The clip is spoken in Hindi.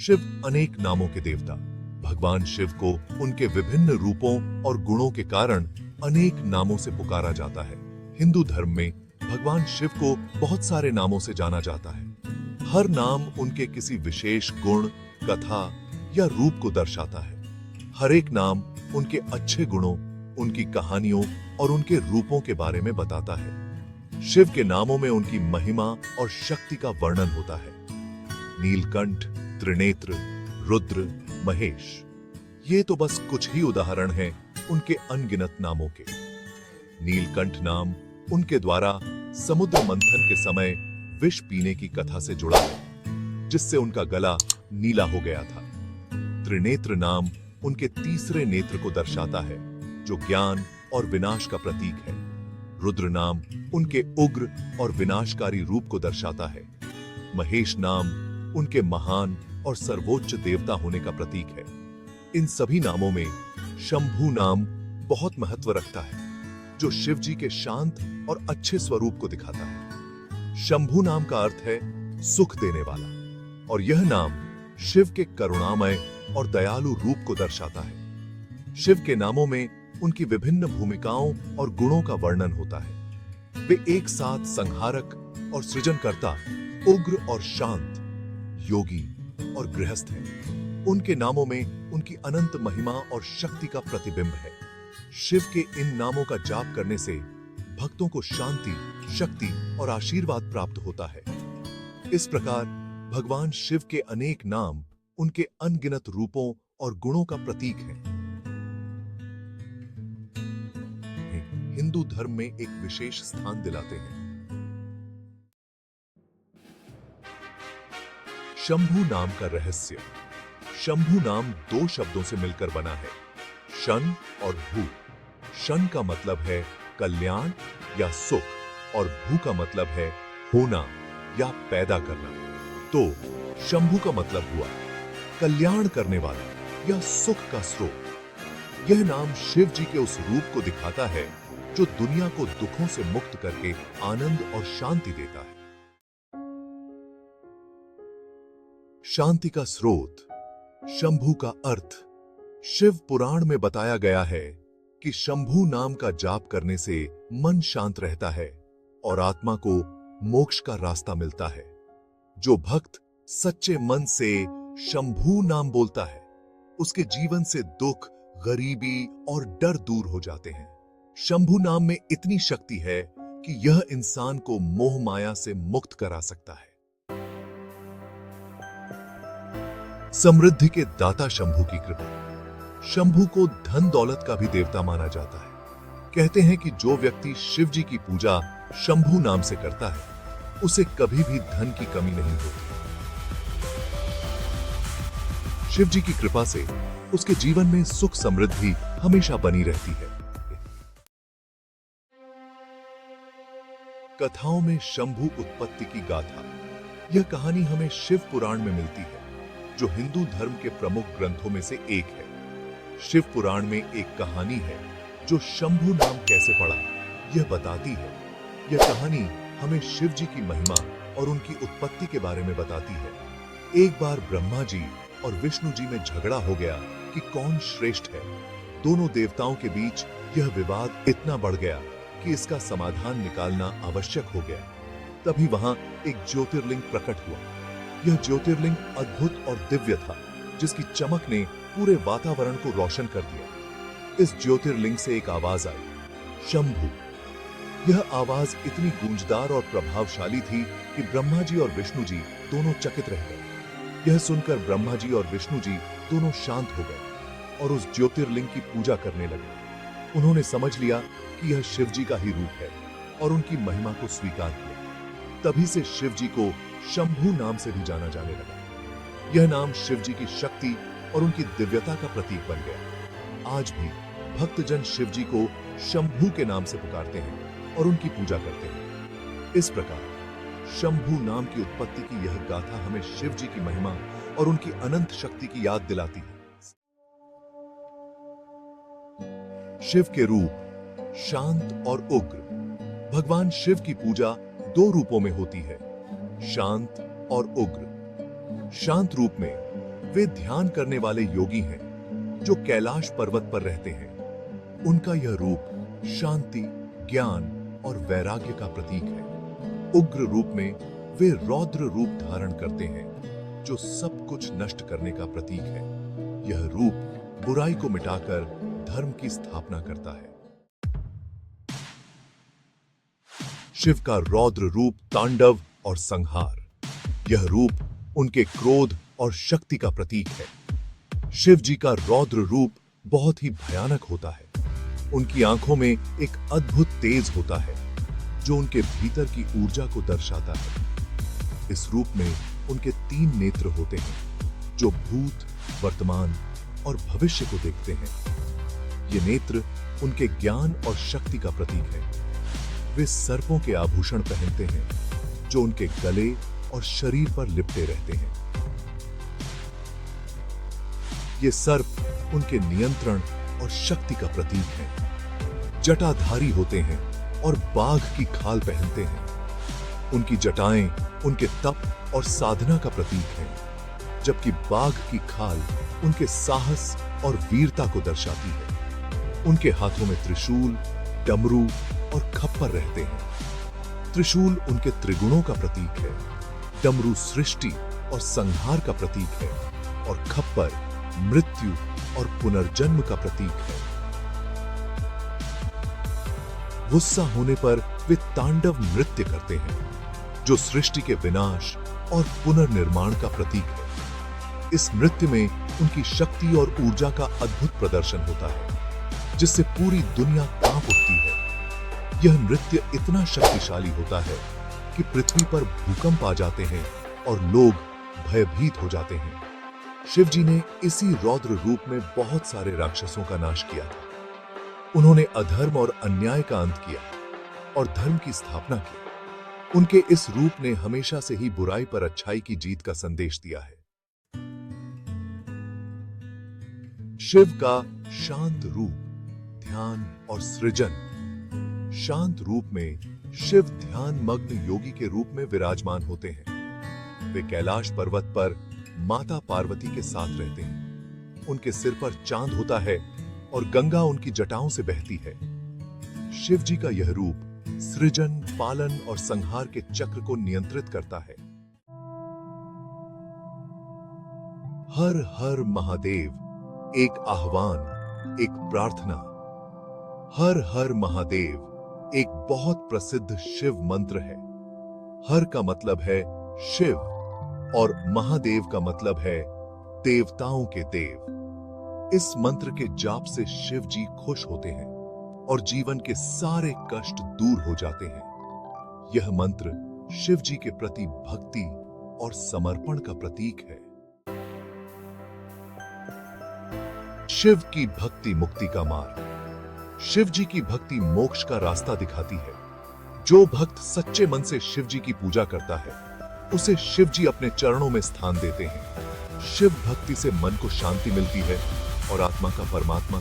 शिव अनेक नामों के देवता। भगवान शिव को उनके विभिन्न रूपों और गुणों के कारण अनेक नामों से पुकारा जाता है। हिंदू धर्म में भगवान शिव को बहुत सारे नामों से जाना जाता है। हर नाम उनके किसी विशेष गुण, कथा या रूप को दर्शाता है। हर एक नाम उनके अच्छे गुणों, उनकी कहानियों और उनके रूपों के बारे में बताता है। शिव के नामों में उनकी महिमा और शक्ति का वर्णन होता है। नीलकंठ, त्रिनेत्र, रुद्र, महेश, ये तो बस कुछ ही उदाहरण हैं उनके अनगिनत नामों के। नीलकंठ नाम उनके द्वारा समुद्र मंथन के समय विष पीने की कथा से जुड़ा है, जिससे उनका गला नीला हो गया था। त्रिनेत्र नाम उनके तीसरे नेत्र को दर्शाता है, जो ज्ञान और विनाश का प्रतीक है। रुद्र नाम उनके उग्र और विनाशकारी रूप को दर्शाता है। महेश नाम उनके महान और सर्वोच्च देवता होने का प्रतीक है। इन सभी नामों में शंभु नाम बहुत महत्व रखता है, जो शिव जी के शांत और अच्छे स्वरूप को दिखाता है। शंभु नाम का अर्थ है सुख देने वाला, और यह नाम शिव के करुणामय और दयालु रूप को दर्शाता है। शिव के नामों में उनकी विभिन्न भूमिकाओं और गुणों का वर्णन होता है। वे एक साथ संहारक और सृजनकर्ता, उग्र और शांत, योगी और गृहस्थ हैं। उनके नामों में उनकी अनंत महिमा और शक्ति का प्रतिबिंब है। शिव के इन नामों का जाप करने से भक्तों को शांति, शक्ति और आशीर्वाद प्राप्त होता है। इस प्रकार भगवान शिव के अनेक नाम उनके अनगिनत रूपों और गुणों का प्रतीक हैं। हिंदू धर्म में एक विशेष स्थान दिलाते हैं। शंभु नाम का रहस्य। शंभु नाम दो शब्दों से मिलकर बना है, शन और भू। शन का मतलब है कल्याण या सुख, और भू का मतलब है होना या पैदा करना। तो शंभु का मतलब हुआ कल्याण करने वाला या सुख का स्रोत। यह नाम शिव जी के उस रूप को दिखाता है जो दुनिया को दुखों से मुक्त करके आनंद और शांति देता है। शांति का स्रोत। शंभु का अर्थ। शिव पुराण में बताया गया है कि शंभु नाम का जाप करने से मन शांत रहता है और आत्मा को मोक्ष का रास्ता मिलता है। जो भक्त सच्चे मन से शंभु नाम बोलता है, उसके जीवन से दुख, गरीबी और डर दूर हो जाते हैं। शंभु नाम में इतनी शक्ति है कि यह इंसान को मोह माया से मुक्त करा सकता है। समृद्धि के दाता शंभु की कृपा। शंभु को धन दौलत का भी देवता माना जाता है। कहते हैं कि जो व्यक्ति शिव जी की पूजा शंभु नाम से करता है, उसे कभी भी धन की कमी नहीं होती। शिव जी की कृपा से उसके जीवन में सुख समृद्धि हमेशा बनी रहती है। कथाओं में शंभु उत्पत्ति की गाथा। यह कहानी हमें शिव पुराण में मिलती है, जो हिंदू धर्म के प्रमुख ग्रंथों में से एक है। शिव पुराण में एक कहानी है जो शंभु नाम कैसे पड़ा, यह बताती है। यह कहानी हमें शिव जी की महिमा और उनकी उत्पत्ति के बारे में बताती है। एक बार ब्रह्मा जी और विष्णु जी में झगड़ा हो गया कि कौन श्रेष्ठ है। दोनों देवताओं के बीच यह विवाद इतना बढ़ गया कि इसका समाधान निकालना आवश्यक हो गया। तभी वहां एक ज्योतिर्लिंग प्रकट हुआ। यह ज्योतिर्लिंग अद्भुत और दिव्य था, जिसकी चमक ने पूरे वातावरण को रोशन कर दिया। इस ज्योतिर्लिंग से एक आवाज आई, शंभु। यह आवाज इतनी गूंजदार और प्रभावशाली थी कि ब्रह्मा जी और विष्णु जी दोनों चकित रह गए। यह सुनकर ब्रह्मा जी और विष्णु जी दोनों शांत हो गए और उस ज्योतिर्लिंग की पूजा करने लगे। उन्होंने समझ लिया कि यह शिव जी का ही रूप है और उनकी महिमा को स्वीकार किया। तभी से शिव जी को शंभु नाम से भी जाना जाने लगा। यह नाम शिव जी की शक्ति और उनकी दिव्यता का प्रतीक बन गया। आज भी भक्तजन शिव जी को शंभु के नाम से पुकारते हैं और उनकी पूजा करते हैं। इस प्रकार शंभु नाम की उत्पत्ति की यह गाथा हमें शिव जी की महिमा और उनकी अनंत शक्ति की याद दिलाती है। शिव के रूप शांत और उग्र। भगवान शिव की पूजा दो रूपों में होती है, शांत और उग्र। शांत रूप में वे ध्यान करने वाले योगी हैं जो कैलाश पर्वत पर रहते हैं। उनका यह रूप शांति, ज्ञान और वैराग्य का प्रतीक है। उग्र रूप में वे रौद्र रूप धारण करते हैं जो सब कुछ नष्ट करने का प्रतीक है। यह रूप बुराई को मिटाकर धर्म की स्थापना करता है। शिव का रौद्र रूप तांडव और संहार। यह रूप उनके क्रोध और शक्ति का प्रतीक है। शिव जी का रौद्र रूप बहुत ही भयानक होता है। उनकी आंखों में एक अद्भुत तेज होता है जो उनके भीतर की ऊर्जा को दर्शाता है। इस रूप में उनके 3 नेत्र होते हैं जो भूत, वर्तमान और भविष्य को देखते हैं। ये नेत्र उनके ज्ञान और शक्ति का प्रतीक है। वे सर्पों के आभूषण पहनते हैं जो उनके गले और शरीर पर लिपटे रहते हैं। ये सर्प उनके नियंत्रण और शक्ति का प्रतीक है। जटाधारी होते हैं और बाघ की खाल पहनते हैं। उनकी जटाएं उनके तप और साधना का प्रतीक हैं, जबकि बाघ की खाल उनके साहस और वीरता को दर्शाती है। उनके हाथों में त्रिशूल, डमरू और खप्पर रहते हैं। त्रिशूल उनके त्रिगुणों का प्रतीक है, डमरू सृष्टि और संहार का प्रतीक है और खप्पर मृत्यु और पुनर्जन्म का प्रतीक है। गुस्सा होने पर वे तांडव नृत्य करते हैं जो सृष्टि के विनाश और पुनर्निर्माण का प्रतीक है। इस नृत्य में उनकी शक्ति और ऊर्जा का अद्भुत प्रदर्शन होता है जिससे पूरी दुनिया कांप उठती है। यह नृत्य इतना शक्तिशाली होता है कि पृथ्वी पर भूकंप आ जाते हैं और लोग भयभीत हो जाते हैं। शिव जी ने इसी रौद्र रूप में बहुत सारे राक्षसों का नाश किया था। उन्होंने अधर्म और अन्याय का अंत किया और धर्म की स्थापना की। उनके इस रूप ने हमेशा से ही बुराई पर अच्छाई की जीत का संदेश दिया है। शिव का शांत रूप, ध्यान और सृजन। शांत रूप में शिव ध्यान मग्न योगी के रूप में विराजमान होते हैं। वे कैलाश पर्वत पर माता पार्वती के साथ रहते हैं। उनके सिर पर चांद होता है और गंगा उनकी जटाओं से बहती है। शिव जी का यह रूप सृजन, पालन और संहार के चक्र को नियंत्रित करता है। हर हर महादेव एक आह्वान, एक प्रार्थना। हर हर महादेव एक बहुत प्रसिद्ध शिव मंत्र है। हर का मतलब है शिव और महादेव का मतलब है देवताओं के देव। इस मंत्र के जाप से शिव जी खुश होते हैं और जीवन के सारे कष्ट दूर हो जाते हैं। यह मंत्र शिव जी के प्रति भक्ति और समर्पण का प्रतीक है। शिव की भक्ति मुक्ति का मार्ग। शिव जी की भक्ति मोक्ष का रास्ता दिखाती है। जो भक्त सच्चे मन से शिव जी की पूजा करता है उसे शिव जी अपने चरणों में स्थान देते हैं। शिव भक्ति से मन को शांति मिलती है और आत्मा का परमात्मा